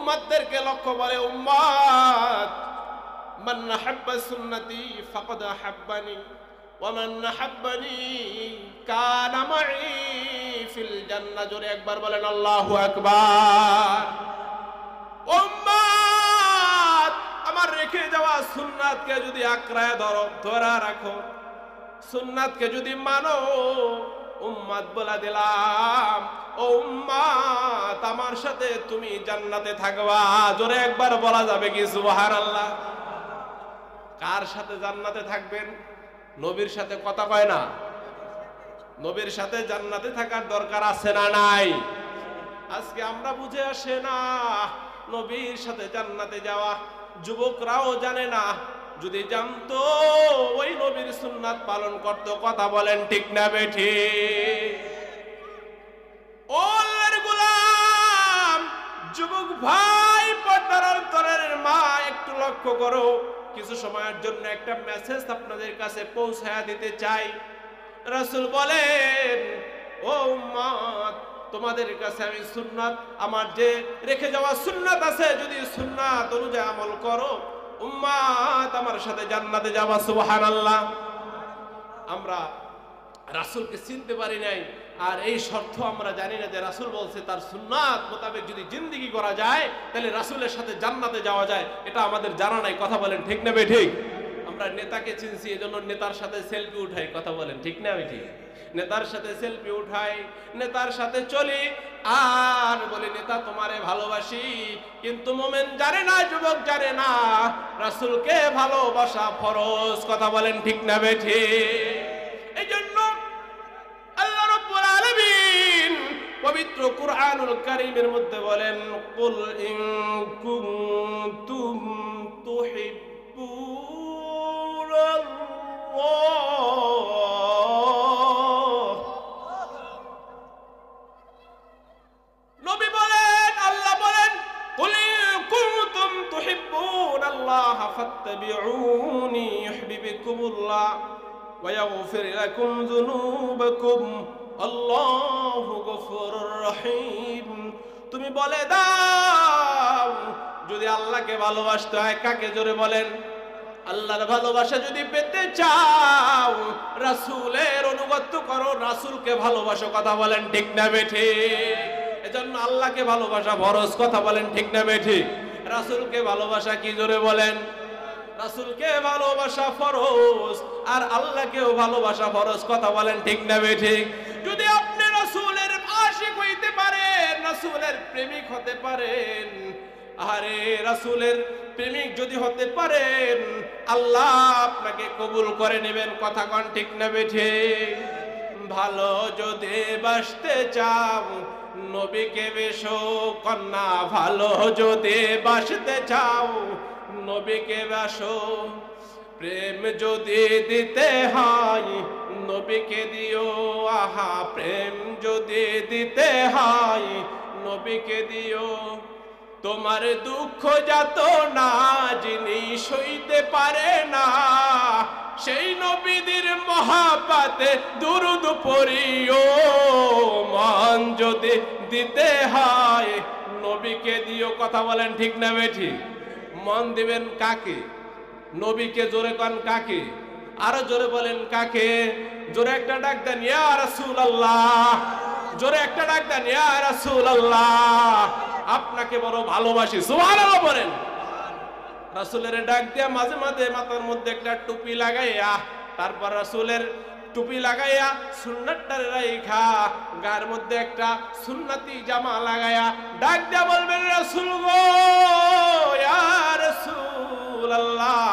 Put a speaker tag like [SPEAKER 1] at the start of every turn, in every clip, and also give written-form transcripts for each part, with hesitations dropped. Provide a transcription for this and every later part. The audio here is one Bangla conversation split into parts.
[SPEAKER 1] উম্মতদেরকে লক্ষ্য করে, উম্মত মান হাব্বা সুন্নতি ফাকাদ হাব্বানি ওয়া মান হাব্বানি কানা মাই ফিল জান্নাহ। জোরে একবার বলেন আল্লাহু আকবার। উম্মত আমার রেখে যাওয়া সুন্নাতকে যদি আঁকড়ায় ধরা রাখো, সুন্নাতকে যদি মানো, উম্মত বলা দিলাম ও উম্মত আমার সাথে তুমি জান্নাতে থাকবা। জোরে একবার বলা যাবে কি সুবহানাল্লাহ? কার সাথে জান্নাতে থাকবেন? নবীর সাথে কথা কয় না? নবীর সাথে জান্নাতে থাকার দরকার আছে না নাই? আজকে আমরা বুঝে আসে না নবীর সাথে জান্নাতে যাওয়া। যুবকরাও জানে না, যদি জানতো ওই নবীর সুন্নাত পালন করতো। কথা বলেন ঠিক না বেঠিক? ও আল্লাহর গোলাম, যুবক ভাই, পর্দার অন্তরের মা, একটু লক্ষ্য করো। কিছু সময়ের জন্য একটা মেসেজ আপনাদের কাছে পৌঁছায়া দিতে চাই। রাসূল বলেন, ও উম্মত তোমাদের কাছে আমি সুন্নাত, আমার যে রেখে যাওয়া সুন্নাত আছে, যদি সুন্নাত অনুযায়ী আমল করো, উম্মত আমার সাথে জান্নাতে যাবা। সুবহানাল্লাহ। আমরা রাসূলকে চিনতে পারি নাই, আর এই শর্ত আমরা জানি না যে রাসূল বলছে তার সুন্নাত মোতাবেক যদি জিন্দেগি করা যায় তাহলে রাসূলের সাথে জান্নাতে যাওয়া যায়। এটা আমাদের জানা নাই। কথা বলেন ঠিক না বেঠিক? আমরা নেতাকে চিনছি, এজন্য নেতার সাথে সেলফি উঠাই। কথা বলেন ঠিক না বেঠিক? নেতার সাথে সেলফি উঠাই, নেতার সাথে চলি, আর বলি নেতা তোমারে ভালোবাসি। কিন্তু মোমেন জানে না, যুবক জানে না রাসূলকে ভালোবাসা ফরজ। কথা বলেন ঠিক না বেঠিক? এই জন্য আল্লাহ রাব্বুল আলামিন পবিত্র কুরআনুল কারীমের মধ্যে বলেন, কুল ইন কুনতুম তুহিব্বুনাল্লাহ। নবী বলেন, আল্লাহ বলেন, কুল ইন কুনতুম তুহিব্বুনাল্লাহ ফাত্তাবিউনি ইউহিব্বুকুমুল্লাহ ওয়া ইয়াগফির লাকুম যুনুবাকুম আল্লাহু গফুরুর রহিম। তুমি বলে দাও, যদি আল্লাহকে ভালোবাসতে হয়, কাকে? জোরে বলেন। আল্লাহর ভালোবাসা যদি পেতে চাও, রাসূলের অনুগত করো, রাসূলকে ভালোবাসো। কথা বলেন ঠিক না বেঠিক? এজন্য আল্লাহকে ভালোবাসা ফরজ। কথা বলেন ঠিক না বেঠিক? রাসূলকে ভালোবাসা কি? জোরে বলেন। রাসূলকে ভালোবাসা ফরজ, আর আল্লাহকেও ভালোবাসা ফরজ। কথা বলেন ঠিক না বেঠিক? যদি আপনি রাসূলের আশিক হইতে পারেন, রাসূলের প্রেমিক হতে পারেন, আরে রাসূলের প্রেমিক যদি হতে পারেন, আল্লাহ আপনাকে কবুল করে নেবেন। কথা কোন ঠিক না বেঠিক? ভালো যদি বাসতে চাও নবীকে বেশো কন্যা, ভালো যদি বাসতে চাও নবীকে বাসো। প্রেম যদি দিতে হয় নবীকে দিও, আহা প্রেম যদি দিতে হয় নবীকে দিও। তোমার দুঃখ যত না যিনি সইতে পারে না, সেই নবীদের মহাব্বতে দুরূদ পড়িও। মন যদি দিতে হয় নবীকে দিও। কথা বলেন ঠিক না বেঠিক? মন দিবেন কাকে? নবীকে। জোরে কোন কাকে? আরো জোরে বলেন কাকে? জোরে একটা ডাক দেন, ইয়া রাসূলুল্লাহ। জোরে একটা ডাক দেন, ইয়া রাসূলুল্লাহ। আপনাকে বড় ভালোবাসি। সুবহানাল্লাহ বলেন। রাসূলের ডাক দিয়া মাঝে মাঝে মাথার মধ্যে একটা টুপি লাগাইয়া, তারপর রাসূলের টুপি লাগাইয়া সুন্নাতটার রাইখা গায়ের মধ্যে একটা সুন্নতি জামা লাগাইয়া ডাক দিয়া বলবেন, রাসূল গো, ইয়া রাসূলুল্লাহ,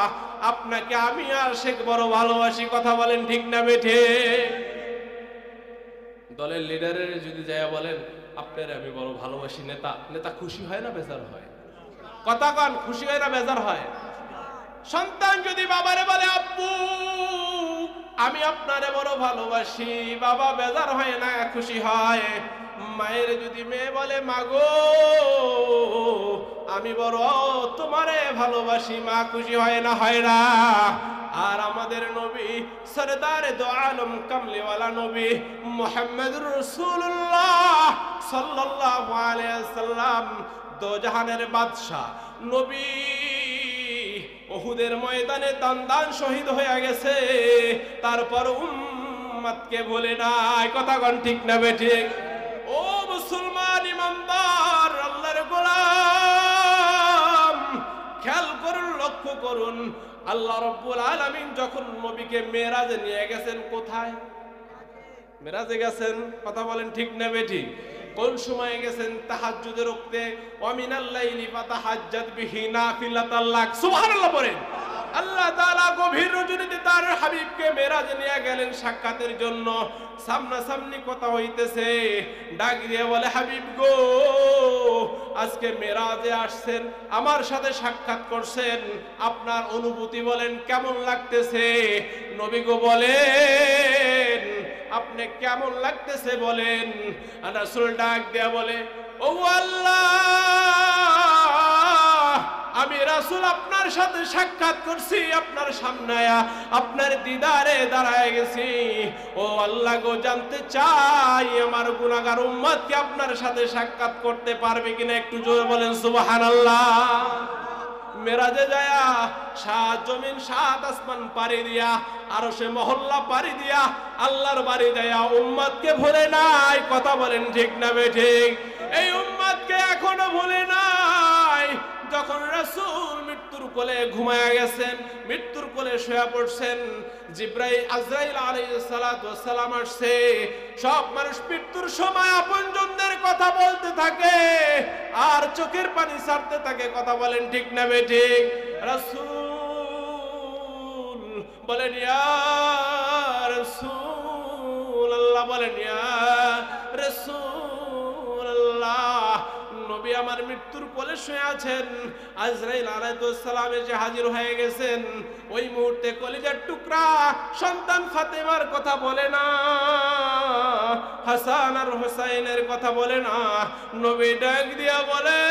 [SPEAKER 1] আপনাকে আমি আশিক বড় ভালোবাসি। কথা বলেন ঠিক না বেঠিক? দলের লিডারের যদি যায় বলেন, আপনার আমি বড় ভালোবাসি, নেতা, নেতা খুশি হয় না বেজার হয়? কথা কন, খুশি হয় না বেজার হয়? সন্তান যদি বাবারে বলে, আব্বু আমি আপনারে বড় ভালোবাসি, বাবা বেজার হয় না, খুশি হয়। মায়ের যদি মেয়ে বলে, মাগো আমি বড় তোমারে ভালোবাসি, মা খুশি হয় না? হয় না? আর আমাদের নবী সরদারে দো আলম কামলিওয়ালা নবী মুহাম্মদুর রাসূলুল্লাহ সাল্লাল্লাহু আলাইহি ওয়াসাল্লাম জাহানের বাদশা নবী উহুদের ময়দানে দান শহীদ হয়ে গেছে, তারপর উম্মতকে ভুলে নাই। কথা কোন ঠিক না বেঠিক? ও মুসলমান ইমানদার, আল্লাহর গোলাম, খেয়াল করুন, লক্ষ্য করুন, আল্লাহ রাব্বুল আলামিন যখন নবীকে মেরাজে নিয়ে গেছেন, কোথায় মেরাজে গেছেন? কথা বলেন ঠিক না বেঠিক? কোন সময়ে গেছেন? তাহাজ্জুদের ওয়াক্তে, ওয়া মিনাল লাইলি ফাতাহাজ্জাদ বিহি নাফিলাতাল লাক। সুবহানাল্লাহ বলেন। আল্লাহ তাআলা গভীর রজনীতে তার হাবিবকে মেরাজে নিয়ে গেলেন সাক্ষাতের জন্য। সামনাসামনি কথা হইতেছে, ডাক দিয়ে বলে, হাবিব গো, আজকে মেরাজে আসছেন, আমার সাথে সাক্ষাৎ করছেন, আপনার অনুভূতি বলেন, কেমন লাগতেছে? নবী গো বলেন, আপনি কেমন লাগতেছে বলেন। রাসূল ডাক দিয়া বলে, ও আল্লাহ, আমি রাসূল আপনার সাথে সাক্ষাৎ করছি, আপনার সামনে আপনার দিদারে দাঁড়ায় গেছি। ও আল্লাহ গো, জানতে চাই আমার গুনাহগার উম্মত কি আপনার সাথে সাক্ষাৎ করতে পারবে কিনা? একটু জোরে বলেন সুবহানাল্লাহ। মেরাজে যায়া 7 জমিন 7 আসমান পাড়ি দিয়া, আরশে মহল্লা পাড়ি দিয়া, আল্লাহর বাড়ি যায়া উম্মতকে ভুলে নাই। কথা বলেন ঠিক না বেঠিক? এই উম্মতকে এখনো ভুলে নাই। যখন রাসূল মৃত্যুর কোলে ঘুমায়া গেছেন, মৃত্যুর কোলে শুয়ে পড়ছেন, আজরাইল আলাইহিস সালাতু ওয়াস সালাম আসছে। সব মানুষ মৃত্যুর সময় আপনজনদের কথা বলতে থাকে আর চোখের পানি ছাড়তে থাকে। কথা বলেন ঠিক না বেঠিক? রাসূল বলেন, ইয়া রাসূলুল্লাহ, বলেন ইয়া রাসূলুল্লাহ, নবী আমার মৃত্যুর কোলে শুয়ে আছেন। আজরাইল আলাইহিস সালাম এসে হাজির হয়ে গেছেন। ওই মুহূর্তে কলিজার টুকরা সন্তান ফাতেমার কথা বলে না, হাসান আর হুসাইনের কথা বলে না। নবী ডাক দিয়া বলে,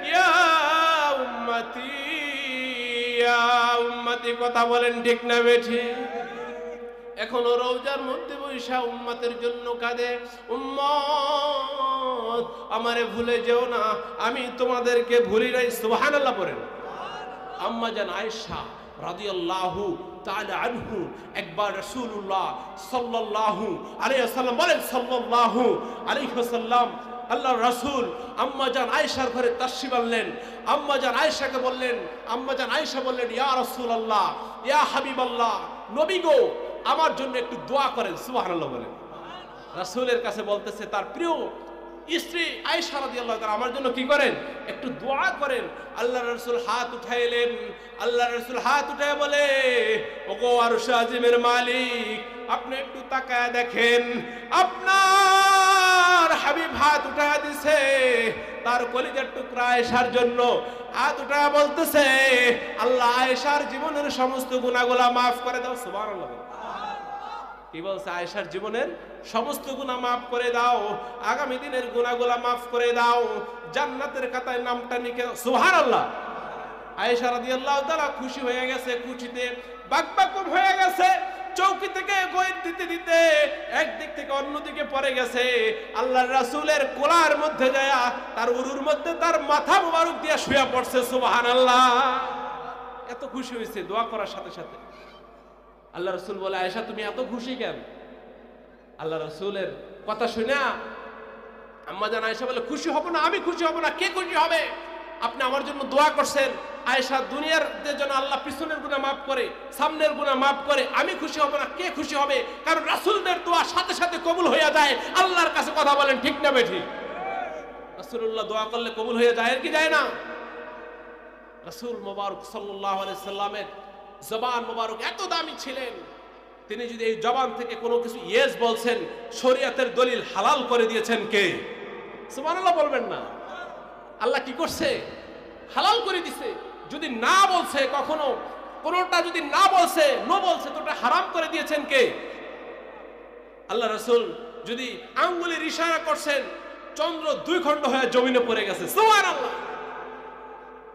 [SPEAKER 1] ইয়া উম্মতি, ইয়া উম্মতি। কথা বলেন ঠিক না বেঠিক? এখনো রওজার মধ্যে বৈশা উম্মতের জন্য কাঁদে, উম্মত আমারে ভুলে যেও না, আমি তোমাদেরকে ভুলি নাই। সুবহানাল্লাহ পড়েন। আম্মা জান আয়েশা রাদিয়াল্লাহু তাআলা আনহু একবার রাসূলুল্লাহ সাল্লাল্লাহু আলাইহি ওয়াসাল্লাম, বলেন সাল্লাল্লাহু আলাইহি ওয়াসাল্লাম, আল্লাহর রাসূল আম্মা জান আয়েশার ঘরে তাশরিফ আনলেন। আম্মা জান আয়েশাকে বললেন, আম্মা জান আয়েশা বললেন, ইয়া রাসূলুল্লাহ, ইয়া হাবিবাল্লাহ, নবী গো, আমার জন্য একটু দোয়া করেন। সুবহানাল্লাহ বলেন। রাসূলের কাছে বলতেছে তার প্রিয় স্ত্রী আয়েশা রাদিয়াল্লাহু তাআলা, আমার জন্য কি করেন? একটু দোয়া করেন। আল্লাহর রাসূল হাত উঠাইলেন। আল্লাহর রাসূল হাত উঠায় বলে, ওগো আরশে আজিমের মালিক, আপনি একটু তাকায় দেখেন, আপনার হাবিব হাত উঠায় দিছে তার কলিজার টুকরা আয়েশার জন্য। হাত উঠায় বলতেছে, আল্লাহ আয়েশার জীবনের সমস্ত গুনাহগুলো মাফ করে দাও। সুবহানাল্লাহ। কি বলছে? আয়েশার জীবনের সমস্ত গুনাহ মাফ করে দাও, আগামী দিনের গুনাহগুলো মাফ করে দাও, জান্নাতের খাতায় নামটা লিখে। সুবহানাল্লাহ। আয়েশা রাদিয়াল্লাহু তাআলা খুশি হয়ে গেছে, খুশিতে বাকবাকুম হয়ে গেছে। চৌকি থেকে গোয়েদ দিতে দিতে একদিক থেকে অন্যদিকে পড়ে গেছে। আল্লাহর রাসূলের কোলার মধ্যে যায়া তার উরুর মধ্যে তার মাথা মোবারক দিয়ে শুয়ে পড়ছে। সুবহানাল্লাহ। এত খুশি হয়েছে দোয়া করার সাথে সাথে। আল্লাহ রাসূল বলে, আয়েশা তুমি এত খুশি কেন? আল্লাহ রাসূলের কথা শুনে আম্মা জান আয়েশা বলে, খুশি হব না? আমি খুশি হব না? কে খুশি হবে? আপনি আমার জন্য দোয়া করছেন, আয়েশা দুনিয়ার জন্য আল্লাহ পিছনের গুনাহ মাফ করে, সামনের গুনাহ মাফ করে, আমি খুশি হব না? কে খুশি হবে? কারণ রাসূলদের দোয়া সাথে সাথে কবুল হয়ে যায় আল্লাহর কাছে। কথা বলেন ঠিক না বেঠিক? রাসূলুল্লাহ দোয়া করলে কবুল হয়ে যায় কি যায় না? রাসূল মুবারক সাল্লাল্লাহু আলাইহি সাল্লামের জবান মুবারক এত দামি ছিলেন, তিনি যদি এই জবান থেকে কোনো কিছু ইয়েস বলছেন, শরীয়তের দলিল হালাল করে দিয়েছেন কে? সুবহানাল্লাহ বলবেন না? আল্লাহ কি করছে? হালাল করে দিছে। যদি না বলছে, কখনো কোনোটা যদি না বলছে, নো বলছে, তো ওটা হারাম করে দিয়েছেন কে? আল্লাহ রাসূল যদি আঙ্গুলের ইশারা করছেন, চন্দ্র 2 খণ্ড হয়ে জমিনে পড়ে গেছে। সুবহানাল্লাহ।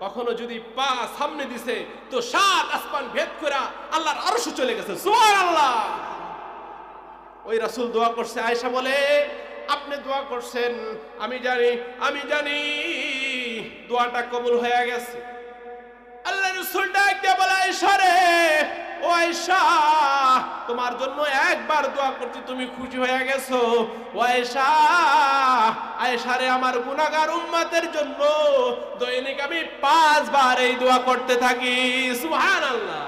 [SPEAKER 1] কখনো যদি পা সামনে দিছে, তো 7 আসমান ভেদ করে আল্লাহর আরশে চলে গেছে। সুবহানাল্লাহ। ওই রাসূল দোয়া করছে। আয়েশা বলে, আপনি দোয়া করছেন, আমি জানি দোয়াটা কবুল হয়ে গেছে। আল্লাহ রাসূল ডাক দিয়ে বলে, আয়েশা রে, ও আয়েশা, তোমার জন্য একবার দোয়া করছি, তুমি খুশি হয়ে গেছো। ও আয়েশা, আয়েশা রে, আমার গুনাহগার উম্মতের জন্য দৈনিক আমি 5 বার এই দোয়া করতে থাকি। সুবহানাল্লাহ।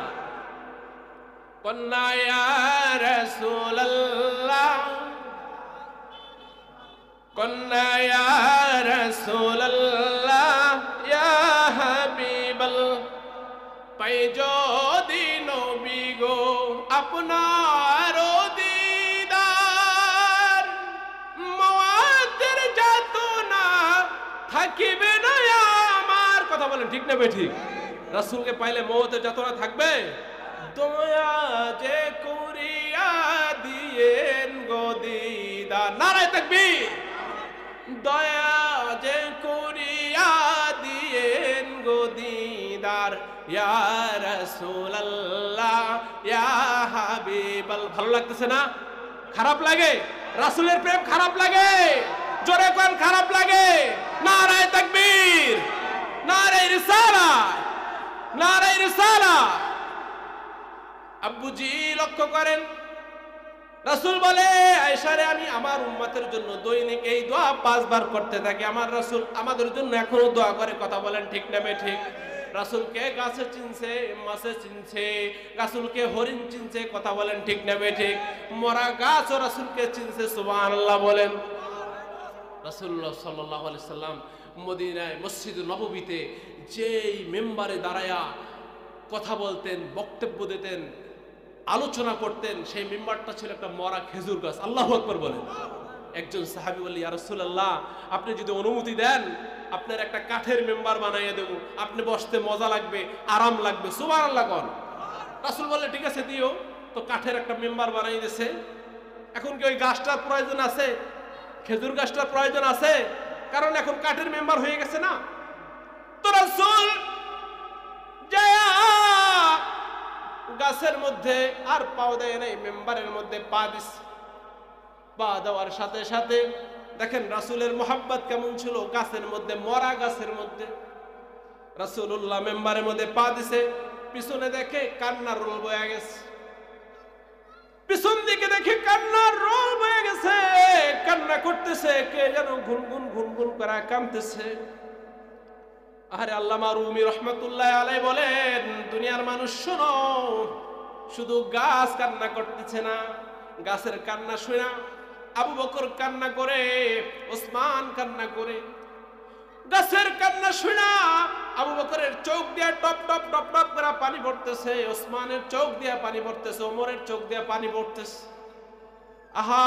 [SPEAKER 1] কন্না ইয়া রাসূলুল্লাহ, কন্না ইয়া রাসূলুল্লাহ, ইয়া হাবিবাল, পাই যদি নবী গো আপনার দিদার, মওয়াতের যাতনা থাকিবে না আমার। কথা বলেন ঠিক না বেঠিক? রাসূলকে পাইলে মওয়াতের যাতনা থাকবে? দয়া যে করিয়া দিয়েন গো দিদার। নারায়ে তাকবীর। দয়া যে করিয়া দিয়েন গো দিদার, ইয়া রাসূলুল্লাহ, ইয়া হাবিবাল। ভালো লাগতেছে না? খারাপ লাগে? রাসূলের প্রেম খারাপ লাগে? জোরে কোন খারাপ লাগে? নারায়ে তাকবীর, নারায়ে রিসালাত, নারায়ে রিসালাত। আব্বুজি লক্ষ্য করেন, রাসূল বলে, আয়েশা রে, আমি আমার উম্মতের জন্য দৈনিক এই দোয়া 5 বার করতে থাকি। আমার রাসূল আমাদের জন্য এখনো দোয়া করে। কথা বলেন ঠিক না ঠিক? রাসূলকে গাছে চিনছে, মাছে চিনছে, রাসূলকে হরিণ চিনছে। কথা বলেন ঠিক না ঠিক? মরা গাছও রাসূলকে চিনছে। সুবহানাল্লাহ বলেন। রাসূলুল্লাহ সাল্লাল্লাহু আলাইহি সাল্লাম মদিনায় মসজিদ নববীতে যেই মেম্বারে দাঁড়ায়া কথা বলতেন, বক্তব্য দিতেন, আলোচনা করতেন, সেই মেম্বারটা ছিল একটা মরা খেজুর গাছ। আল্লাহু আকবার বলেন। একজন সাহাবী বললেন, ইয়া রাসূলুল্লাহ, আপনি যদি অনুমতি দেন, আপনার একটা কাঠের মেম্বার বানাইয়া দেব, আপনি বসতে মজা লাগবে, আরাম লাগবে। সুবহানাল্লাহ কোন। রাসূল বললেন, ঠিক আছে দিও। তো কাঠের একটা মেম্বার বানাই দিয়েছে। এখন কি ওই গাছটার প্রয়োজন আছে? খেজুর গাছটার প্রয়োজন আছে? কারণ এখন কাঠের মেম্বার হয়ে গেছে না। তো রাসূল যায়া গাছের মধ্যে আর পাও দেয় নাই, মেম্বারের মধ্যে পা দিস। পা দেওয়ার সাথে সাথে দেখেন রাসূলের মোহাব্বত কেমন ছিল। গাছের মধ্যে, মরা গাছের মধ্যে রাসূলুল্লাহ মেম্বারের মধ্যে পা দিছে। পিছনে দেখে কান্নার রোল বয়ে গেছে। পিছন দিকে দেখে কান্নার রোল বয়ে গেছে। কান্না করতেছে, কে যেন গুনগুন গুনগুন করে কাঁদতেছে। আরে আল্লামা রুমি রহমাতুল্লাহ আলাইহি বলেন, দুনিয়ার মানুষ শোনো, শুধু গাছ কান্না করতেছে না, গাছের কান্না শুনা আবু বকর কান্না করে, ওসমান কান্না করে। গাছের কান্না শুনা আবু বকরের চোখ দিয়ে টপ টপ টপ টপ করে পানি পড়তেছে, ওসমানের চোখ দিয়ে পানি পড়তেছে, ওমরের চোখ দিয়ে পানি পড়তেছে। আহা,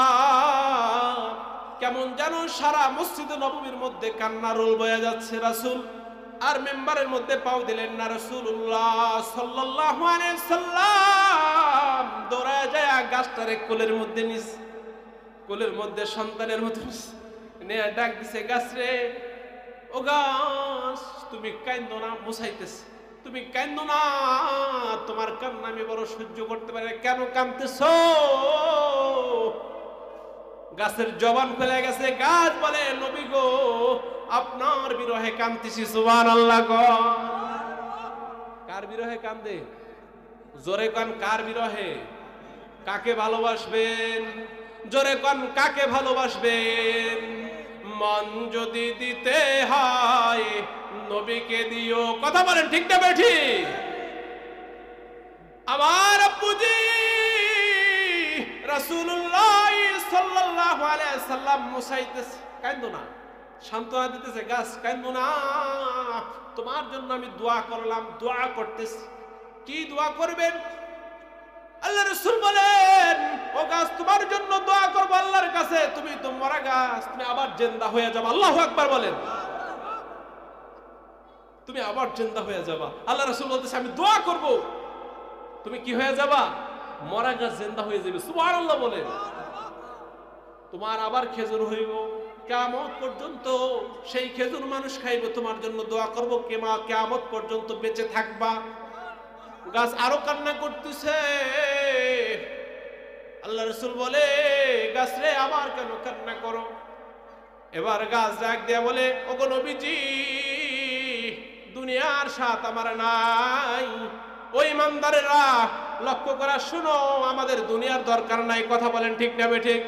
[SPEAKER 1] কেমন যেন সারা মসজিদ নববীর মধ্যে কান্নার রোল বয়ে যাচ্ছে। রাসূল আর মেম্বারের মধ্যে পাও দিলেন না। রাসূলুল্লাহ সাল্লাল্লাহু আলাইহি সাল্লাম দৌড়ায় যায় গাছটারে কোলের মধ্যে নিস, কোলের মধ্যে সন্তানের মতো নিয়ে ডাক দিছে, গাছ রে, ও গাছ, তুমি কাঁদো না। মুছাইতেছে, তুমি কাঁদো না, তোমার কান্না আমি বড় সহ্য করতে পারি না। কেন কাঁদতেছো? গাছের জবান ফেলে গেছে। গাছ বলে, নবী গো, আপনার বিরহে কাঁদতেছি। সুবহানাল্লাহ। কার বিরহে কান্দে? জোরে কান, কার বিরহে? কাকে ভালোবাসবেন? জোরে কান, কাকে ভালোবাসবেন? মন যদি দিতে হয় নবীকে দিও। কথা বলেন ঠিক না বেঠি? আমার আব্বুজি রাসূলুল্লাহ সাল্লাল্লাহু আলাইহি সাল্লাম মুসাইতেছে, কাঁদো না, সান্ত্বনা দিতেছে, গাছ কাঁদো না, তোমার জন্য আমি দোয়া করলাম, দোয়া করতেছি। কি দোয়া করবেন? আল্লাহ রাসূল বলেন, ও গাছ, তোমার জন্য দোয়া করব আল্লাহর কাছে। তুমি তো মরা গাছ, তুমি আবার জিন্দা হয়ে যাবে। আল্লাহু আকবার বলেন। তুমি আবার জিন্দা হয়ে যাবা। আল্লাহ রাসূল বলতেছে, আমি দোয়া করব, তুমি কি হয়ে যাবা? মরা গাছ জিন্দা হয়ে যাবে। সুবহানাল্লাহ বলেন। তোমার আবার খেজুর হইব, কিয়ামত পর্যন্ত সেই খেজুর মানুষ খাইব। তোমার জন্য দোয়া করব, কিয়ামত পর্যন্ত বেঁচে থাকবা। গাছ আরো কান্না করতেছে। আল্লাহ রাসূল বলে, গাছ রে আবার কেন কান্না করো? এবার গাছ ডাক দিয়া বলে, ওগো নবীজি, দুনিয়ার স্বাদ আমার নাই। ওই ইমানদারেরা লক্ষ্য করা শুনো, আমাদের দুনিয়ার দরকার নাই। কথা বলেন ঠিক না বেঠিক?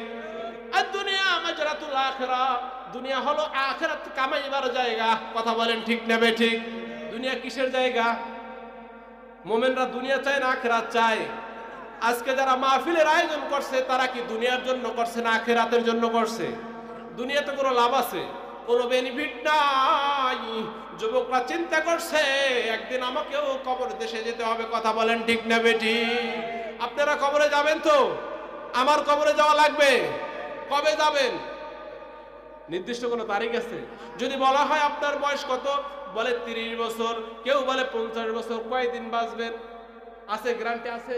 [SPEAKER 1] আর দুনিয়া মাজরাতুল আখিরা, দুনিয়া হলো আখিরাত কামাইবার জায়গা। কথা বলেন ঠিক না বেঠিক? দুনিয়া কিসের জায়গা? মুমিনরা দুনিয়া চায় না আখিরাত চায়? আজকে যারা মাহফিলের আয়োজন করছে তারা কি দুনিয়ার জন্য করছে না আখিরাতের জন্য করছে? দুনিয়াতে কোনো লাভ আছে? কোনো বেনিফিট নাই। যুবকরা চিন্তা করছে একদিন আমাকেও কবর দেশে যেতে হবে। কথা বলেন ঠিক না বেটি? আপনারা কবরে যাবেন তো? আমার কবরে যাওয়া লাগবে। কবে যাবেন? নির্দিষ্ট কোনো তারিখ আছে? যদি বলা হয় আপনার বয়স কত, বলে 30 বছর, কেউ বলে 50 বছর, কয়দিন বাঁচবেন? আছে গ্যারান্টি আছে?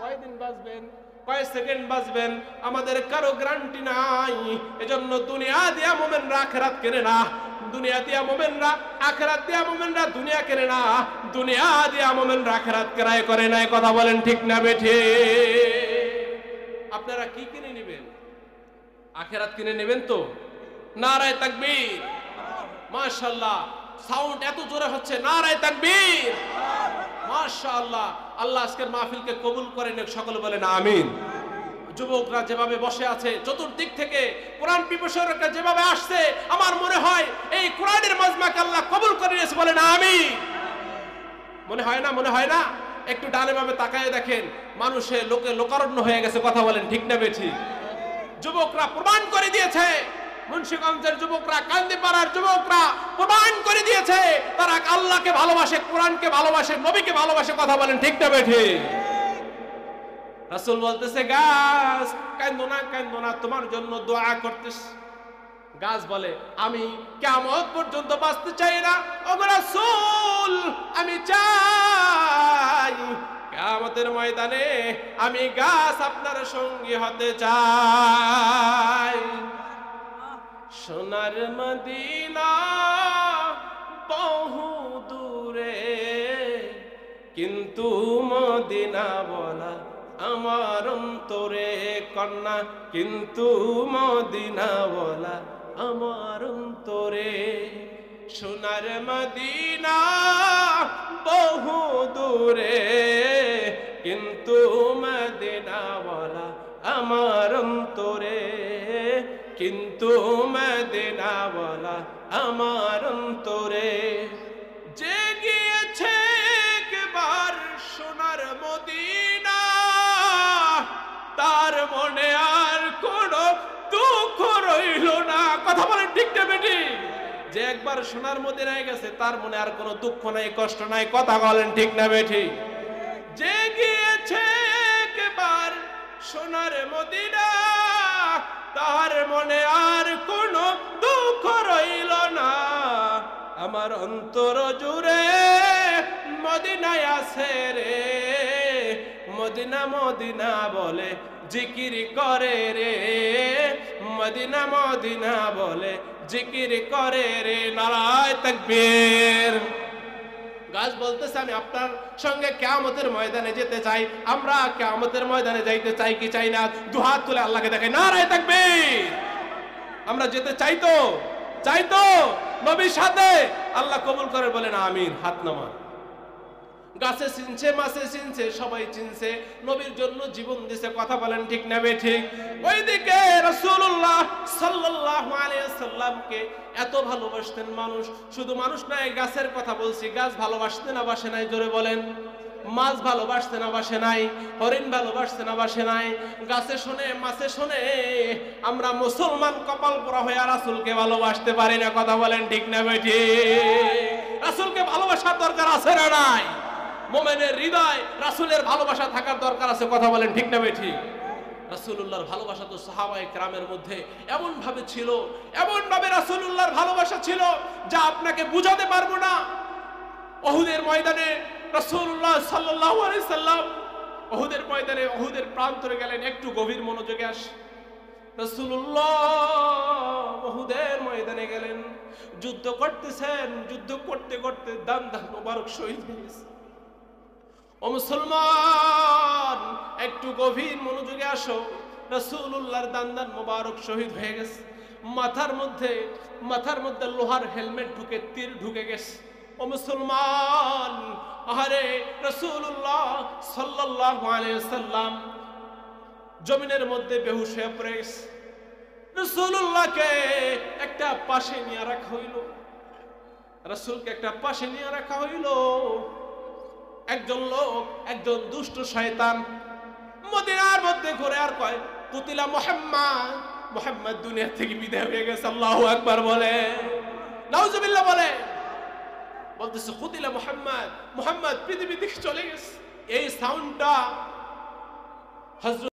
[SPEAKER 1] কয়দিন বাঁচবেন, কয় সেকেন্ড বাঁচবেন, আমাদের কারো গ্যারান্টি নাই। এজন্য দুনিয়া দিয়া মুমিনরা আখিরাত কেনে না, দুনিয়া দিয়া মুমিনরা আখিরাত দিয়া মুমিনরা দুনিয়া কেনে না, দুনিয়া দিয়া মুমিনরা আখিরাত ক্রয় করে নাই। কথা বলেন ঠিক না বেঠি? আপনারা কি কিনে নেবেন? আখিরাত কিনে নেবেন তো? নারায়ে তাকবীর! মাশাআল্লাহ, সাউন্ড এত জোরে হচ্ছে। নারায়ে তাকবীর! মাশাআল্লাহ। আল্লাহ আজকের মাহফিলকে কবুল করেন, সকলে বলেন আমিন। যুবকরা যেভাবে বসে আছে, চতুর্দিক থেকে কোরআন পিপাসুরা যেভাবে আসছে, আমার মনে হয় এই কোরআনের মাজমাকে আল্লাহ কবুল করে নিয়েছে। বলেন আমিন। মনে হয় না? মনে হয় না? একটু ডানে বামে তাকায় দেখেন, মানুষে লোকে লোকারণ্য হয়ে গেছে। কথা বলেন ঠিক না বেঠি? যুবকরা প্রমাণ করে দিয়েছে, মুন্সিগঞ্জের যুবকরা, কান্দিপাড়ার যুবকরা প্রমাণ করে দিয়েছে তারা আল্লাহকে ভালোবাসে, কোরআনকে ভালোবাসে, নবীকে ভালোবাসে। কথা বলেন ঠিক না বেঠি? রাসূল বলতেছে, গাছ কান্দো না, কান্দো না, তোমার জন্য দোয়া করতেছি। গাছ বলে, আমি কিয়ামত পর্যন্ত বাঁচতে চাই না। ওগো রাসূল, আমি চাই কিয়ামতের ময়দানে আমি গাছ আপনার সঙ্গী হতে চাই। সোনার মদিনা বহু দূরে, কিন্তু মদিনা বলা আমার অন্তরে। কন্যা, কিন্তু মদিনা বলা আমার অন্তরে। সোনার মদিনা বহু দূরে, কিন্তু মদিনা বলা আমার অন্তরে, কিন্তু মদিনা বলা আমার অন্তরে। যে গিয়েছে একবার সোনার মদিনা, তার মনে আর কোনো দুঃখ রইল না। কথা বলেন ঠিক না বেটি? যে একবার সোনার মদিনায় গেছে তার মনে আর কোনো দুঃখ নাই, কষ্ট নাই। কথা বলেন ঠিক না বেটি? যে গিয়েছে একবার সোনার মদিনা, তার মনে আর কোনো দুঃখ রইল না। আমার অন্তর জুড়ে মদিনায় আছে রে, মদিনা মদিনা বলে জিকির করে রে, মদিনা মদিনা বলে জিকির করে রে। নারায়ে তাকবীর! গাছ বলতেছে, আমি আপনার সঙ্গে কিয়ামতের ময়দানে যেতে চাই। আমরা কিয়ামতের ময়দানে যাইতে চাই কি চাই না? দুহাত তুলে আল্লাহকে দেখাই। নারায়ে তাকবীর! আমরা যেতে চাই তো? চাই তো? নবীর সাথে আল্লাহ কবুল করে। বলেন আমিন। হাত নামান। গাছে চিনছে, মাছে চিনছে, সবাই চিনছে, নবীর জন্য জীবন দিছে। কথা বলেন ঠিক না বেঠিক? ওইদিকে রাসূলুল্লাহ সাল্লাল্লাহু আলাইহি ওয়াসাল্লামকে এত ভালোবাসতেন মানুষ। শুধু মানুষ নয়, গাছের কথা বলছি। গাছ ভালোবাসতে না বাসে নাই? জোরে বলেন। মাছ ভালোবাসতে না বাসে নাই? হরিণ ভালোবাসতে না বাসে নাই? গাছে শোনে, মাছে শোনে, আমরা মুসলমান কপাল পোড়া হয়ে রাসূলকে ভালোবাসতে পারি না। কথা বলেন ঠিক না বেঠিক? রাসূলকে ভালোবাসার দরকার আছে না নাই? মুমিনের হৃদয় রাসূলের ভালোবাসা থাকার দরকার আছে। কথা বলেন ঠিক না বেঠিক? রাসূলুল্লাহর ভালোবাসা তো সাহাবায়ে কেরামের মধ্যে এমন ভাবে ছিল, এমন ভাবে রাসূলুল্লাহর ভালোবাসা ছিল যা আপনাকে বুঝাতে পারবো না। উহুদের ময়দানে রাসূলুল্লাহ সাল্লাল্লাহু আলাইহি সাল্লাম উহুদের ময়দানে, উহুদের প্রান্তরে গেলেন। একটু গভীর মনোযোগে আস। রাসূলুল্লাহ উহুদের ময়দানে গেলেন, যুদ্ধ করতেছেন। যুদ্ধ করতে করতে দান মোবারক শহীদ হয়ে গেছে। ও মুসলমান, একটু গভীর মনোযোগে আসো। রাসূলুল্লাহর দান্দান মোবারক শহীদ হয়ে গেছে, মাথার মধ্যে লোহার হেলমেট ঢুকে তীর ঢুকে গেছে। ও মুসলমান, আহারে রাসূলুল্লাহ সাল্লাল্লাহু আলাইহি ওয়াসাল্লাম জমিনের মধ্যে বেহুশ হয়ে পড়ে গেছে। রাসূলুল্লাহকে একটা পাশে নিয়ে রাখা হইল, রাসূলকে একটা পাশে নিয়ে রাখা হইল। একজন লোক, একজন দুষ্ট শয়তান মদিনার মধ্যে ঘুরে আর কয়, কুতিলা মুহাম্মদ, মুহাম্মদ দুনিয়া থেকে বিদায় হয়ে গেছে। আল্লাহু আকবার বলে, নাউজুবিল্লাহ বলে, বলতেছে কুতিলা মুহাম্মদ, মুহাম্মদ পৃথিবী থেকে চলে গেছে। এই সাউন্ডটা হযরত